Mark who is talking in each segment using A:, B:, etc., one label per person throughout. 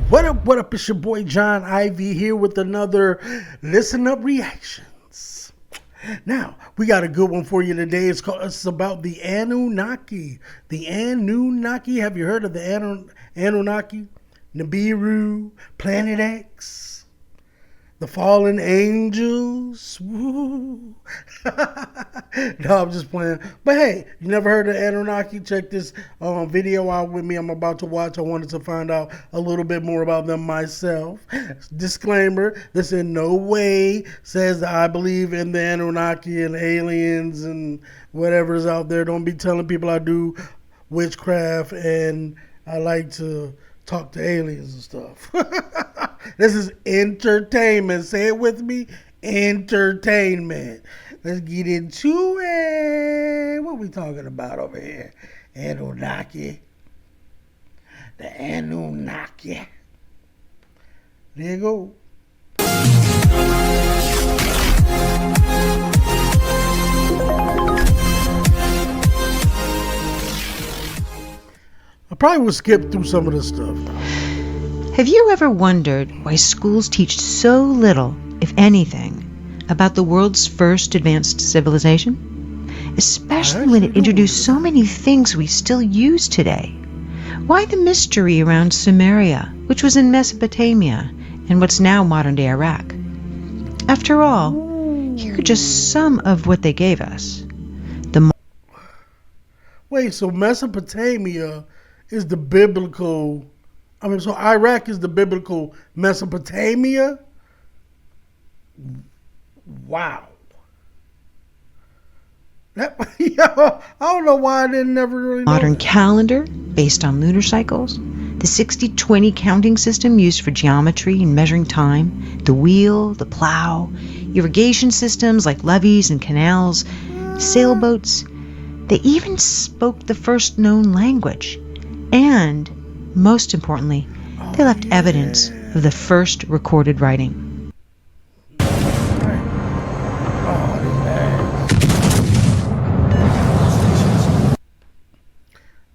A: What up, what up? It's your boy John Ivy here with another Listen Up Reactions. Now, we got a good one for you today. It's about the Anunnaki. The Anunnaki. Have you heard of the Anunnaki? Nibiru, Planet X, the fallen angels. Woo. No, I'm just playing. But hey, you never heard of Anunnaki? Check this video out with me. I'm about to watch. I wanted to find out a little bit more about them myself. Disclaimer, this in no way says that I believe in the Anunnaki and aliens and whatever's out there. Don't be telling people I do witchcraft and I like to talk to aliens and stuff. This is entertainment. Say it with me. Entertainment. Let's get into it. What are we talking about over here? Anunnaki. The Anunnaki. There you go. I probably will skip through some of this stuff.
B: Have you ever wondered why schools teach so little, if anything, about the world's first advanced civilization? Especially when it introduced so many things we still use today. Why the mystery around Sumeria, which was in Mesopotamia and what's now modern-day Iraq? After all, here are just some of what they gave us.
A: Wait, so Mesopotamia is the biblical... so Iraq is the biblical Mesopotamia? Wow. I don't know why I didn't never really know
B: modern
A: that.
B: Calendar, based on lunar cycles, the 60-20 counting system used for geometry and measuring time, the wheel, the plow, irrigation systems like levees and canals, sailboats. They even spoke the first known language. And most importantly, they left evidence of the first recorded writing.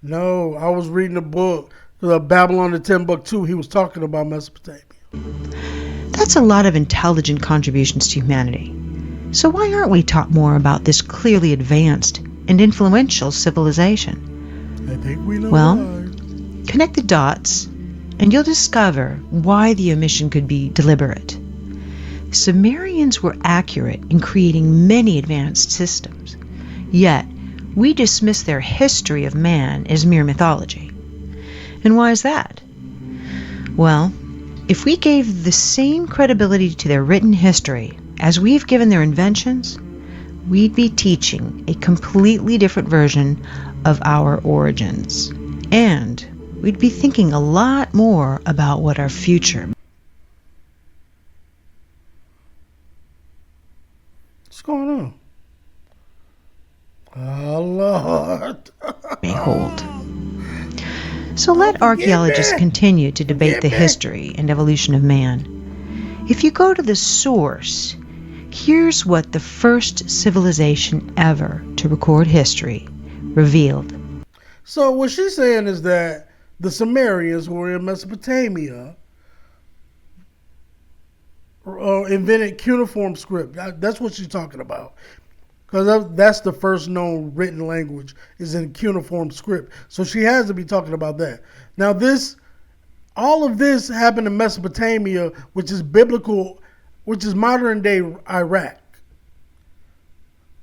A: No, I was reading a book, Babylon the Timbuktu. He was talking about Mesopotamia.
B: That's a lot of intelligent contributions to humanity. So why aren't we taught more about this clearly advanced and influential civilization?
A: I think we know
B: why.
A: Well,
B: connect the dots, and you'll discover why the omission could be deliberate. Sumerians were accurate in creating many advanced systems, yet we dismiss their history of man as mere mythology. And why is that? Well, if we gave the same credibility to their written history as we've given their inventions, we'd be teaching a completely different version of our origins. And we'd be thinking a lot more about what our future.
A: what's going on? Oh, Lord.
B: May hold. So let archaeologists continue to debate the history and evolution of man. If you go to the source, here's what the first civilization ever to record history revealed.
A: So what she's saying is that the Sumerians who were in Mesopotamia invented cuneiform script. That's what she's talking about. Because that's the first known written language is in cuneiform script. So she has to be talking about that. Now all of this happened in Mesopotamia, which is biblical, which is modern day Iraq.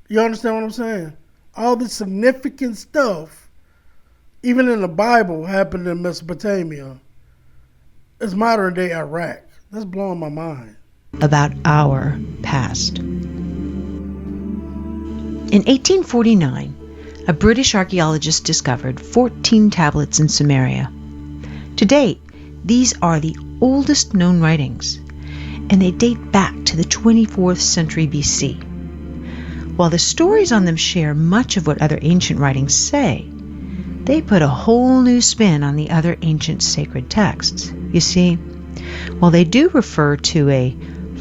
A: You understand what I'm saying? All this significant stuff, even in the Bible, happened in Mesopotamia. It's modern day Iraq. That's blowing my mind.
B: About our past. In 1849, a British archaeologist discovered 14 tablets in Sumeria. To date, these are the oldest known writings, and they date back to the 24th century BC. While the stories on them share much of what other ancient writings say, they put a whole new spin on the other ancient sacred texts. You see, while they do refer to a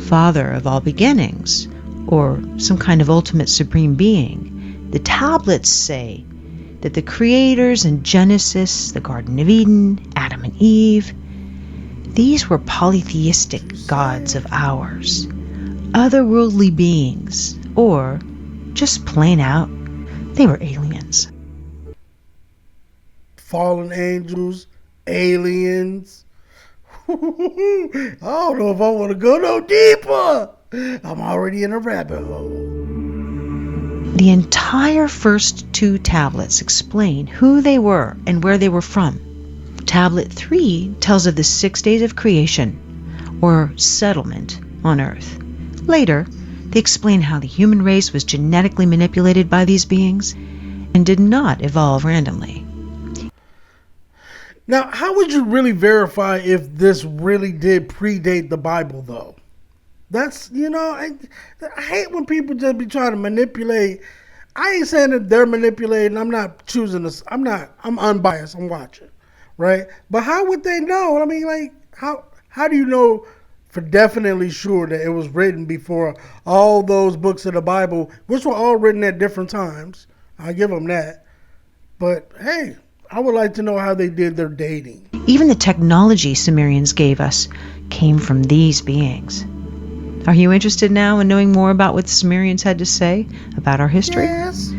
B: father of all beginnings, or some kind of ultimate supreme being, the tablets say that the creators in Genesis, the Garden of Eden, Adam and Eve, These were polytheistic gods of ours, otherworldly beings, or just plain out, they were aliens.
A: Fallen angels, aliens. I don't know if I want to go no deeper. I'm already in a rabbit hole.
B: The entire first 2 tablets explain who they were and where they were from. Tablet 3 tells of the 6 days of creation, or settlement, on Earth. Later, they explain how the human race was genetically manipulated by these beings and did not evolve randomly.
A: Now, how would you really verify if this really did predate the Bible, though? That's, I hate when people just be trying to manipulate. I ain't saying that they're manipulating. I'm not choosing this. I'm unbiased. I'm watching, right? But how would they know? I mean, like, how do you know for definitely sure that it was written before all those books of the Bible, which were all written at different times? I give them that. But, hey, I would like to know how they did their dating.
B: Even the technology Sumerians gave us came from these beings. Are you interested now in knowing more about what the Sumerians had to say about our history?
A: Yes.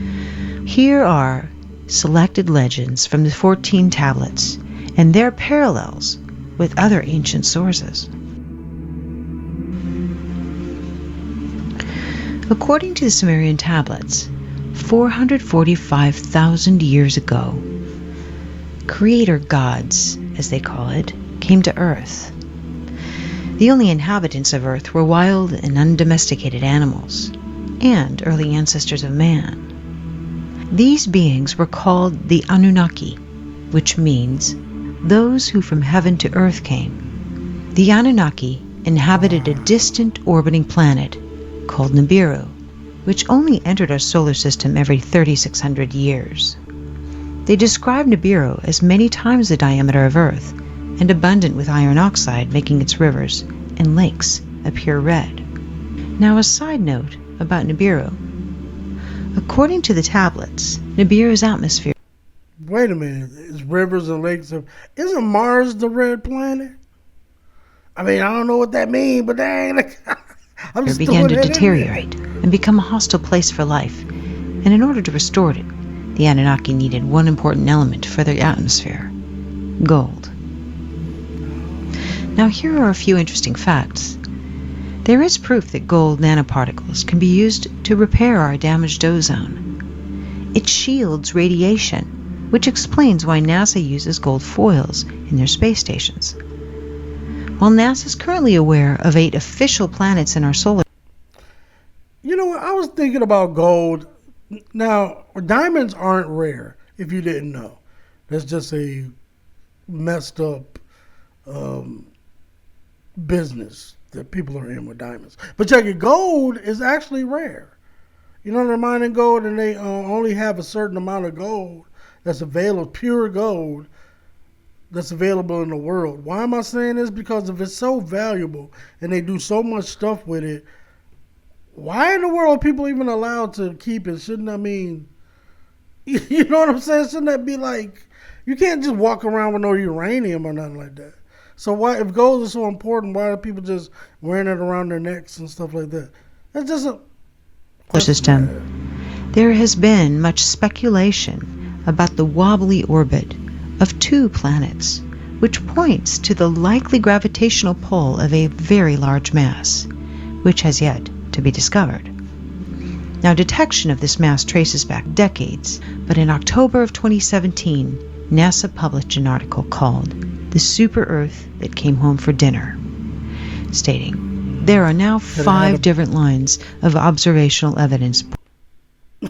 B: Here are selected legends from the 14 tablets and their parallels with other ancient sources. According to the Sumerian tablets, 445,000 years ago, creator gods, as they call it, came to Earth. The only inhabitants of Earth were wild and undomesticated animals, and early ancestors of man. These beings were called the Anunnaki, which means those who from heaven to earth came. The Anunnaki inhabited a distant orbiting planet called Nibiru, which only entered our solar system every 3,600 years. They describe Nibiru as many times the diameter of Earth and abundant with iron oxide, making its rivers and lakes appear red. Now, a side note about Nibiru. According to the tablets, Nibiru's atmosphere...
A: Wait a minute. It's rivers and lakes of... Isn't Mars the red planet? I mean, I don't know what that means, but dang... I'm just
B: began to deteriorate and become a hostile place for life. And in order to restore it, the Anunnaki needed one important element for their atmosphere: gold. Now, here are a few interesting facts. There is proof that gold nanoparticles can be used to repair our damaged ozone. It shields radiation, which explains why NASA uses gold foils in their space stations. While NASA is currently aware of 8 official planets in our solar...
A: You know what? I was thinking about gold. Now, diamonds aren't rare, if you didn't know. That's just a messed up business that people are in with diamonds. But check it, gold is actually rare. You know, they're mining gold and they only have a certain amount of gold that's available, pure gold, that's available in the world. Why am I saying this? Because if it's so valuable and they do so much stuff with it, why in the world are people even allowed to keep it? Shouldn't I mean, you know what I'm saying? Shouldn't that be like, you can't just walk around with no uranium or nothing like that. So why, if gold is so important, why are people just wearing it around their necks and stuff like that? That's just a
B: system. There has been much speculation about the wobbly orbit of 2 planets, which points to the likely gravitational pull of a very large mass, which has yet to be discovered. Now, detection of this mass traces back decades, but in October of 2017, NASA published an article called "The Super Earth That Came Home for Dinner," stating there are now 5 different lines of observational evidence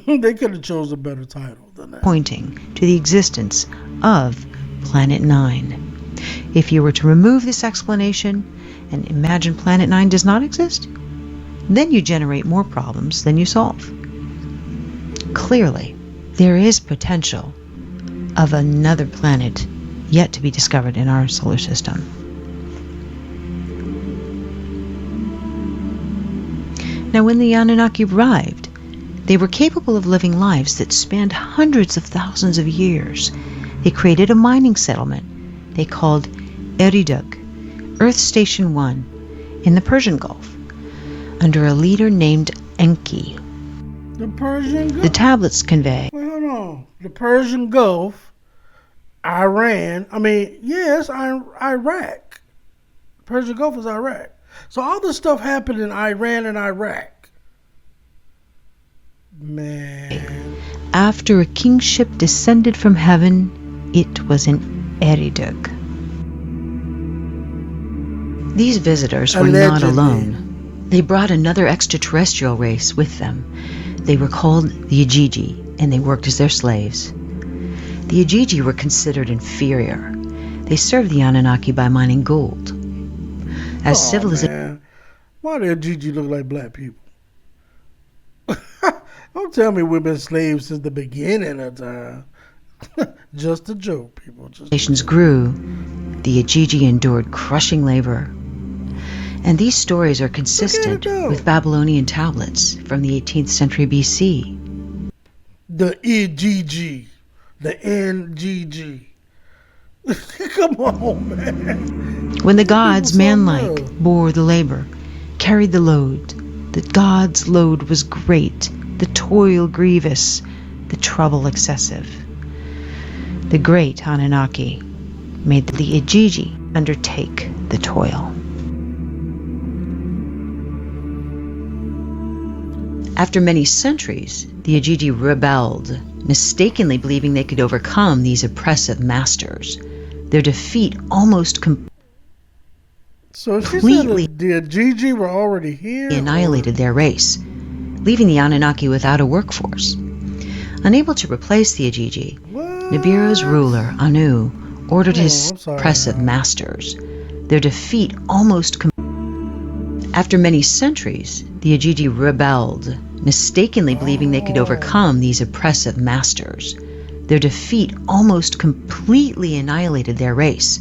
A: they could have chose a better title than that,
B: pointing to the existence of Planet 9. If you were to remove this explanation and imagine Planet 9 does not exist, then you generate more problems than you solve. Clearly, there is potential of another planet yet to be discovered in our solar system. Now, when the Anunnaki arrived, they were capable of living lives that spanned hundreds of thousands of years. They created a mining settlement they called Eridug, Earth Station 1 in the Persian Gulf under a leader named Enki.
A: The Persian Gulf?
B: The tablets convey.
A: Wait, hold on. The Persian Gulf, Iran. Yes, Iraq. Persian Gulf is Iraq. So all this stuff happened in Iran and Iraq. Man.
B: After a kingship descended from heaven, it was in Eridu. These visitors were not alone. They brought another extraterrestrial race with them. They were called the Ajiji, and they worked as their slaves. The Ajiji were considered inferior. They served the Anunnaki by mining gold. As civilization...
A: Why do Ajiji look like black people? Don't tell me we've been slaves since the beginning of time. Just a joke, people.
B: Nations grew. The Ajiji endured crushing labor. And these stories are consistent with Babylonian tablets from the 18th century BC.
A: The Ajiji. The NGG. Come on, man.
B: When the gods, manlike, bore the labor, carried the load, the gods' load was great, the toil grievous, the trouble excessive. The great Anunnaki made the Ajiji undertake the toil. After many centuries, the Ajiji rebelled, mistakenly believing they could overcome these oppressive masters. Their defeat almost completely
A: the Ajiji were already here,
B: annihilated their race, leaving the Anunnaki without a workforce. Unable to replace the Ajiji, Nibiru's ruler, Anu, ordered his oppressive masters. Their defeat almost After many centuries, the Ajiji rebelled, mistakenly believing they could overcome these oppressive masters. Their defeat almost completely annihilated their race,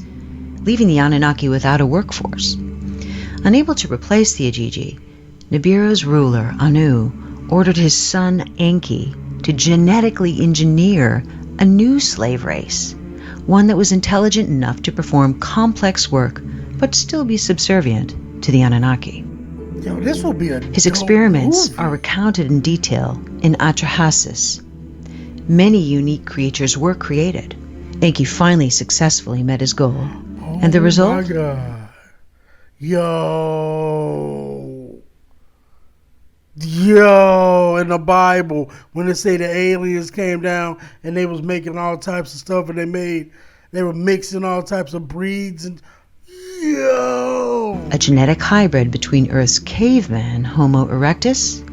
B: leaving the Anunnaki without a workforce. Unable to replace the Ajiji, Nibiru's ruler, Anu, ordered his son, Enki, to genetically engineer a new slave race, one that was intelligent enough to perform complex work but still be subservient to the Anunnaki.
A: Yo, this will be
B: His experiments are recounted in detail in Atrahasis. Many unique creatures were created. Enki finally successfully met his goal. And the result?
A: My God. Yo, in the Bible, when they say the aliens came down and they was making all types of stuff and they were mixing all types of breeds and
B: a genetic hybrid between Earth's caveman, Homo erectus,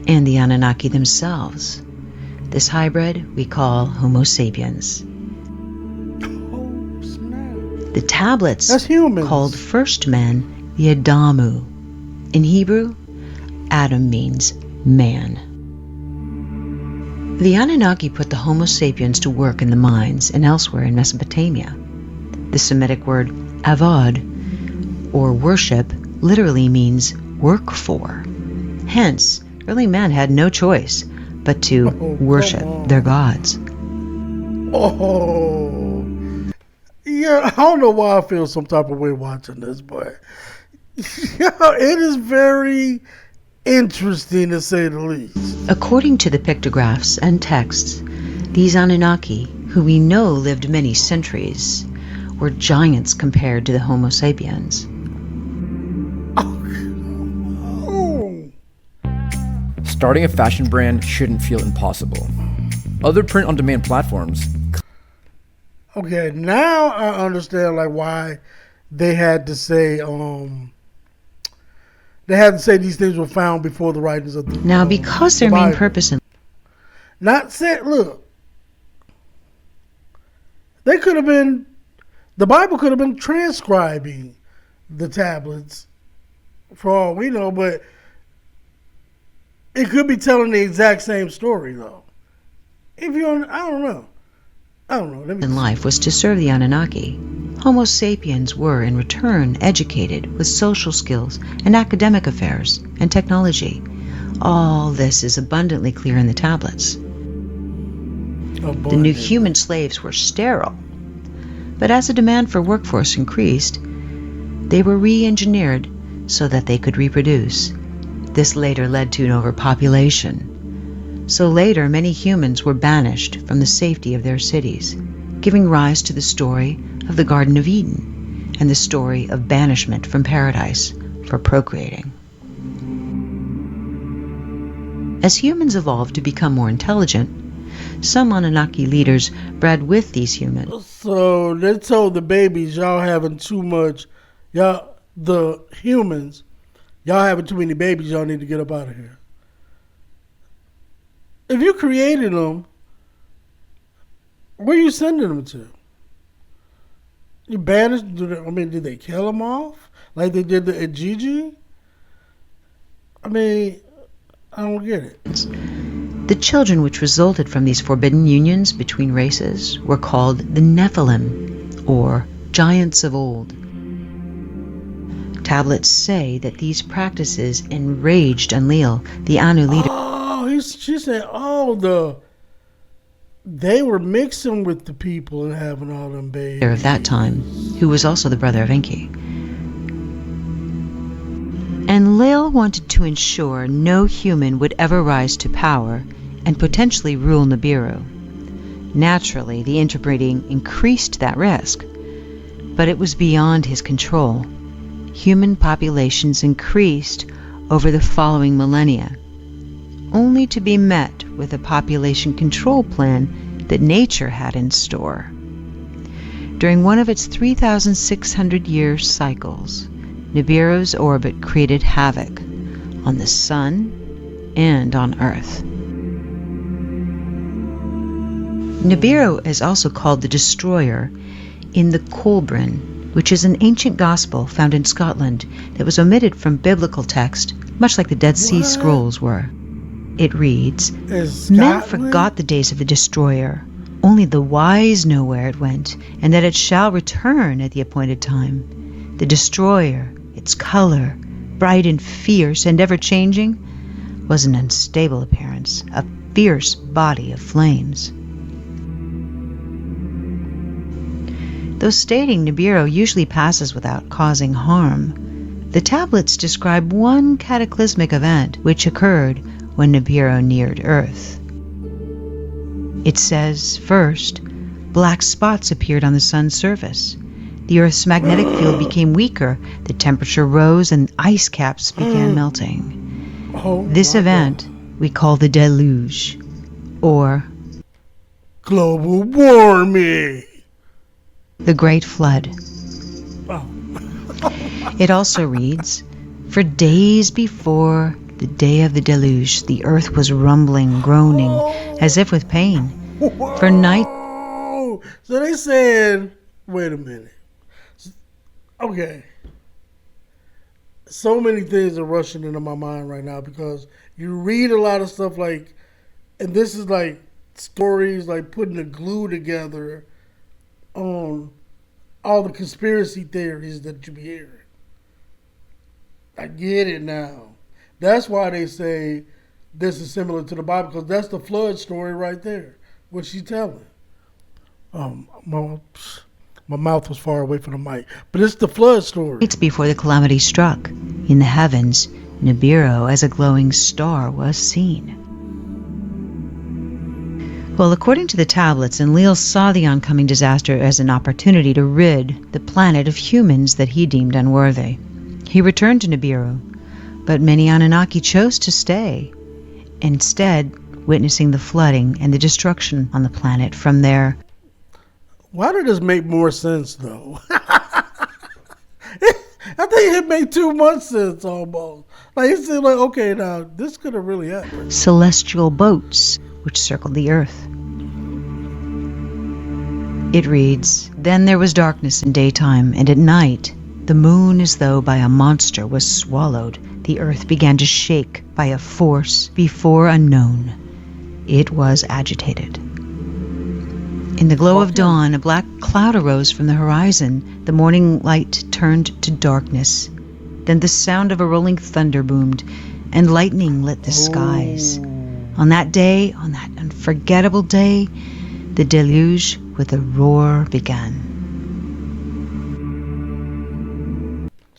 B: and the Anunnaki themselves. This hybrid we call Homo sapiens. The tablets called first men the Adamu. In Hebrew, Adam means man. The Anunnaki put the Homo sapiens to work in the mines and elsewhere in Mesopotamia. The Semitic word avad, or worship, literally means work for. Hence, early men had no choice but to worship their gods.
A: Yeah, I don't know why I feel some type of way watching this, but it is very interesting to say the least.
B: According to the pictographs and texts, these Anunnaki, who we know lived many centuries, were giants compared to the Homo sapiens.
C: Starting a fashion brand shouldn't feel impossible. Other print-on-demand platforms...
A: Okay, now I understand why they had to say these things were found before the writings of the
B: Now, because their main purpose in...
A: Not said, look, they could have been... The Bible could have been transcribing the tablets, for all we know, but it could be telling the exact same story, though. I don't know.
B: In life was to serve the Anunnaki. Homo sapiens were, in return, educated with social skills and academic affairs and technology. All this is abundantly clear in the tablets. The new human slaves were sterile. But as the demand for workforce increased, They were re-engineered so that they could reproduce. This later led to an overpopulation. So later, many humans were banished from the safety of their cities, giving rise to the story of the Garden of Eden and the story of banishment from paradise for procreating. As humans evolved to become more intelligent, some Anunnaki leaders bred with these humans.
A: So they told the babies, y'all having too much, the humans, y'all having too many babies, y'all need to get up out of here. If you created them, where are you sending them to? You banished, did they kill them off? Like they did the Ajiji? I don't get it.
B: The children which resulted from these forbidden unions between races were called the Nephilim, or giants of old. Tablets say that these practices enraged Enlil, the Anu leader.
A: Oh, she said, they were mixing with the people and having all them babies.
B: Of that time, who was also the brother of Enki. Enlil wanted to ensure no human would ever rise to power and potentially rule Nibiru. Naturally, the interbreeding increased that risk, but it was beyond his control. Human populations increased over the following millennia, only to be met with a population control plan that nature had in store. During one of its 3,600-year cycles, Nibiru's orbit created havoc on the sun and on Earth. Nibiru is also called the Destroyer in the Kolbrin, which is an ancient gospel found in Scotland that was omitted from biblical text, much like the Dead Sea Scrolls were. It reads, "Men forgot the days of the Destroyer. Only the wise know where it went, and that it shall return at the appointed time. The Destroyer, its color, bright and fierce and ever-changing, was an unstable appearance, a fierce body of flames." Though stating Nibiru usually passes without causing harm, the tablets describe one cataclysmic event which occurred when Nibiru neared Earth. It says, first, black spots appeared on the sun's surface. The Earth's magnetic field became weaker, the temperature rose, and ice caps began melting. This event we call the deluge, or
A: global warming.
B: The Great Flood. It also reads, "For days before the day of the deluge, the earth was rumbling, groaning, as if with pain. For night..."
A: So they said, wait a minute. Okay. So many things are rushing into my mind right now because you read a lot of stuff like, and this is like stories like putting the glue together on all the conspiracy theories that you be hearing. I get it now. That's why they say this is similar to the Bible, because that's the flood story right there. What she's telling. My mouth was far away from the mic, but it's the flood story.
B: It's before the calamity struck. In the heavens, Nibiru as a glowing star was seen. Well, according to the tablets, Enlil saw the oncoming disaster as an opportunity to rid the planet of humans that he deemed unworthy. He returned to Nibiru, but many Anunnaki chose to stay, instead witnessing the flooding and the destruction on the planet from there.
A: Why did this make more sense, though? I think it made too much sense, almost. Like, it seemed like, okay, now, this could have really happened.
B: Celestial boats which circled the earth. It reads, "Then there was darkness in daytime, and at night the moon as though by a monster was swallowed. The earth began to shake by a force before unknown. It was agitated. In the glow of dawn, a black cloud arose from the horizon. The morning light turned to darkness. Then the sound of a rolling thunder boomed, and lightning lit the skies. On that day, on that unforgettable day, the deluge with a roar began."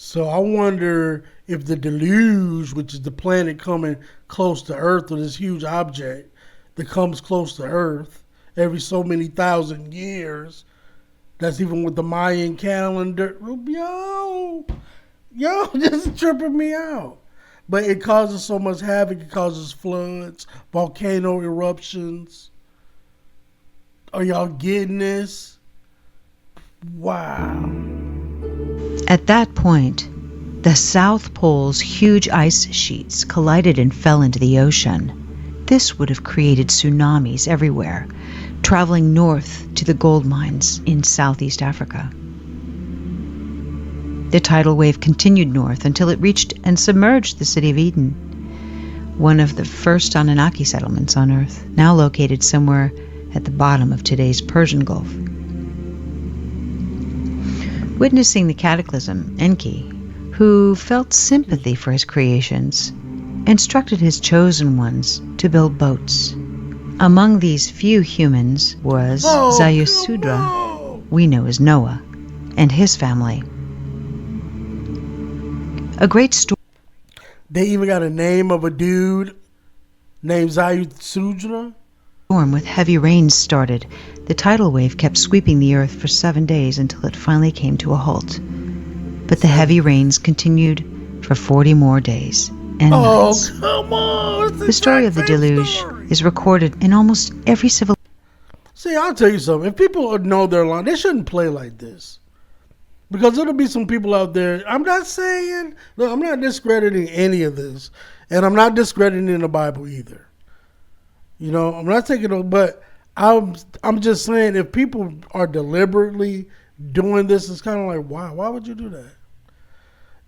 A: So I wonder if the deluge, which is the planet coming close to Earth, or this huge object that comes close to Earth every so many thousand years, that's even with the Mayan calendar. Yo, this is tripping me out. But it causes so much havoc. It causes floods, volcano eruptions. Are y'all getting this? Wow.
B: At that point, the South Pole's huge ice sheets collided and fell into the ocean. This would have created tsunamis everywhere, traveling north to the gold mines in Southeast Africa. The tidal wave continued north until it reached and submerged the city of Eden, one of the first Anunnaki settlements on Earth, now located somewhere at the bottom of today's Persian Gulf. Witnessing the cataclysm, Enki, who felt sympathy for his creations, instructed his chosen ones to build boats. Among these few humans was Zecharia, we know as Noah, and his family. A great story.
A: They even got a name of a dude named Zecharia.
B: Storm with heavy rains started. The tidal wave kept sweeping the earth for 7 days until it finally came to a halt. But the heavy rains continued for 40 more days and nights.
A: Come on!
B: The story of the deluge is recorded in almost every civil.
A: See, I'll tell you something. If people know their line, they shouldn't play like this. Because there'll be some people out there. I'm not saying, look, I'm not discrediting any of this. And I'm not discrediting the Bible either. You know, I'm not taking it, but I'm just saying if people are deliberately doing this, it's kind of like, why would you do that?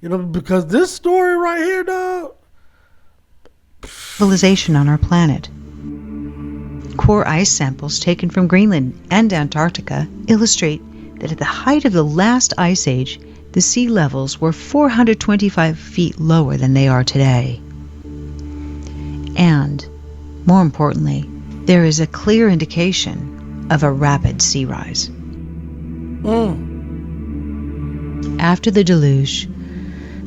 A: You know, because this story right here, dog.
B: Civilization on our planet. Core ice samples taken from Greenland and Antarctica illustrate that at the height of the last ice age, the sea levels were 425 feet lower than they are today. And, more importantly, there is a clear indication of a rapid sea rise. After the deluge,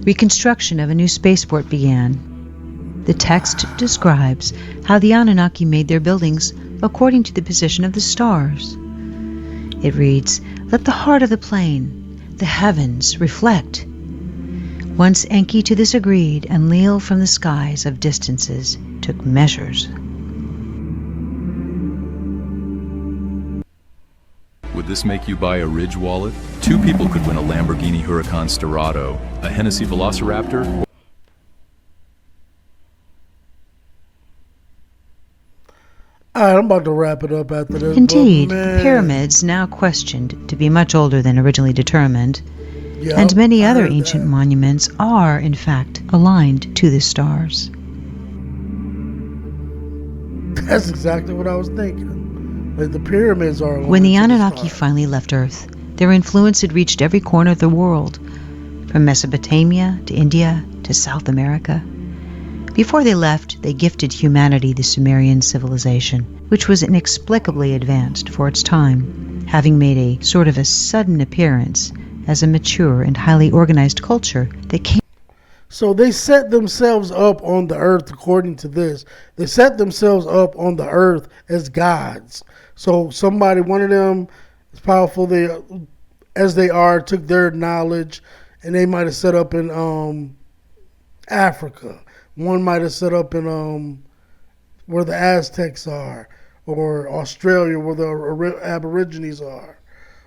B: reconstruction of a new spaceport began. The text describes how the Anunnaki made their buildings according to the position of the stars. It reads, "Let the heart of the plane, the heavens, reflect." Once Enki to this agreed, and Leal from the skies of distances took measures.
D: Would this make you buy a Ridge wallet? 2 people could win a Lamborghini Huracan Sterrato, a Hennessy Velociraptor.
A: All right, I'm about to wrap it up after this.
B: Indeed, the pyramids, now questioned to be much older than originally determined, and many other ancient monuments are, in fact, aligned to the stars.
A: That's exactly what I was thinking. Like the pyramids are.
B: When the Anunnaki finally left Earth, their influence had reached every corner of the world, from Mesopotamia to India to South America. Before they left, they gifted humanity the Sumerian civilization, which was inexplicably advanced for its time, having made a sort of a sudden appearance as a mature and highly organized culture that came.
A: So they set themselves up on the earth, according to this. They set themselves up on the earth as gods. So somebody, one of them, as powerful as they are, took their knowledge, and they might have set up in Africa. One might have set up in where the Aztecs are, or Australia where the Aborigines are,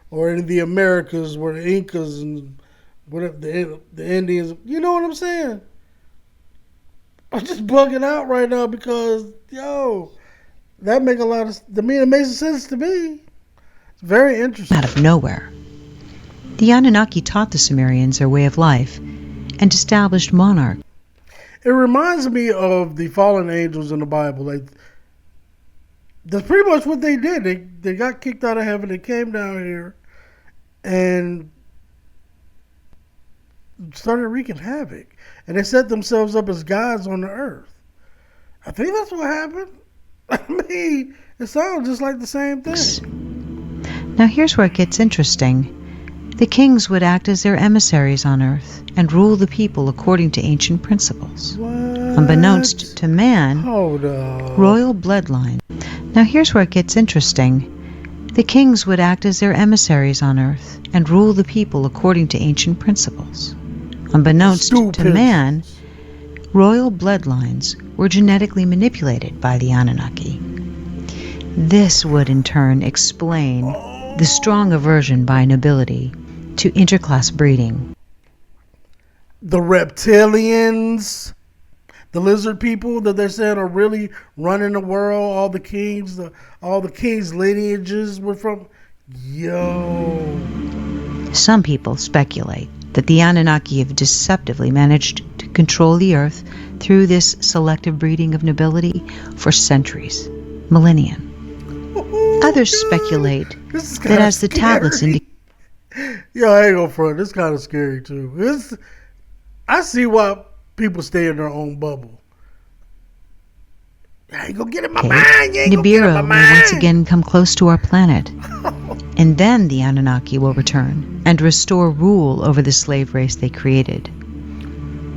A: or in the Americas where the Incas and whatever the Indians. You know what I'm saying? I'm just bugging out right now because that make a lot of to me. It makes sense to me. It's very interesting.
B: Out of nowhere, the Anunnaki taught the Sumerians their way of life and established monarchs.
A: It reminds me of the fallen angels in the Bible. Like that's pretty much what they did. They got kicked out of heaven. They came down here and started wreaking havoc. And they set themselves up as gods on the earth. I think that's what happened. I mean, it sounds just like the same thing.
B: Now here's where it gets interesting. The kings would act as their emissaries on Earth and rule the people according to ancient principles.
A: What?
B: Unbeknownst to man,
A: Hold up.
B: royal bloodline. Now here's where it gets interesting. The kings would act as their emissaries on Earth and rule the people according to ancient principles. Unbeknownst to
A: Stupid.
B: man, royal bloodlines were genetically manipulated by the Anunnaki. This would in turn explain the strong aversion by nobility to interclass breeding.
A: The reptilians, the lizard people that they're saying are really running the world. All the kings lineages were from. Yo.
B: Some people speculate that the Anunnaki have deceptively managed to control the Earth through this selective breeding of nobility for centuries, millennia. Others speculate that as the tablets indicate,
A: Yo, I ain't gonna front. This kind of scary too. I see why people stay in their own bubble. I ain't gonna get in my mind. You ain't gonna get in my
B: Nibiru
A: mind.
B: will once again come close to our planet. And then the Anunnaki will return and restore rule over the slave race they created.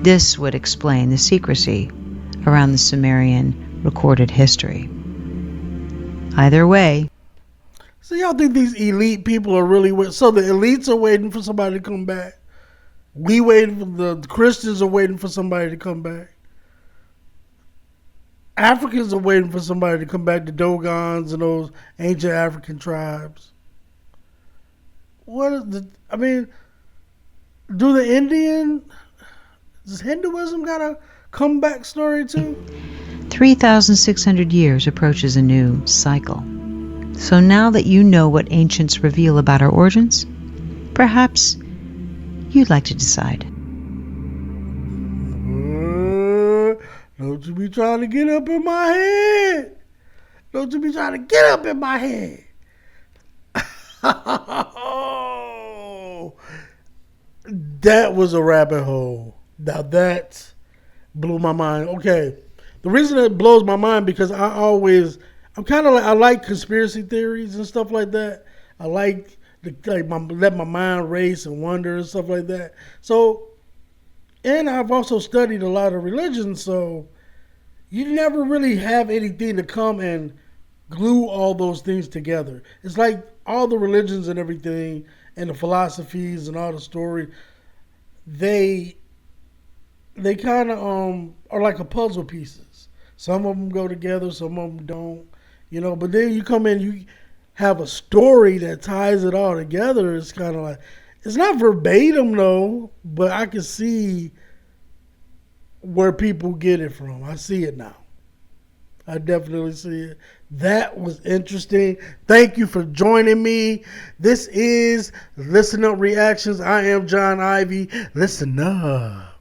B: This would explain the secrecy around the Sumerian recorded history. Either way,
A: So y'all think these elite people are really so the elites are waiting for somebody to come back? We waiting for the Christians are waiting for somebody to come back. Africans are waiting for somebody to come back, the Dogons and those ancient African tribes. What is do the does Hinduism got a comeback story too?
B: 3,600 years approaches a new cycle. So now that you know what ancients reveal about our origins, perhaps you'd like to decide.
A: Don't you be trying to get up in my head. Don't you be trying to get up in my head. That was a rabbit hole. Now that blew my mind. Okay. The reason it blows my mind because I like conspiracy theories and stuff like that. I like let my mind race and wonder and stuff like that. So, and I've also studied a lot of religions, so you never really have anything to come and glue all those things together. It's like all the religions and everything and the philosophies and all the story, they kind of are like a puzzle pieces. Some of them go together, some of them don't, but then you come in, you have a story that ties it all together. It's kind of like, it's not verbatim though, but I can see where people get it from. I see it now. I definitely see it. That was interesting. Thank you for joining me. This is Listen Up Reactions. I am John Ivy. Listen up.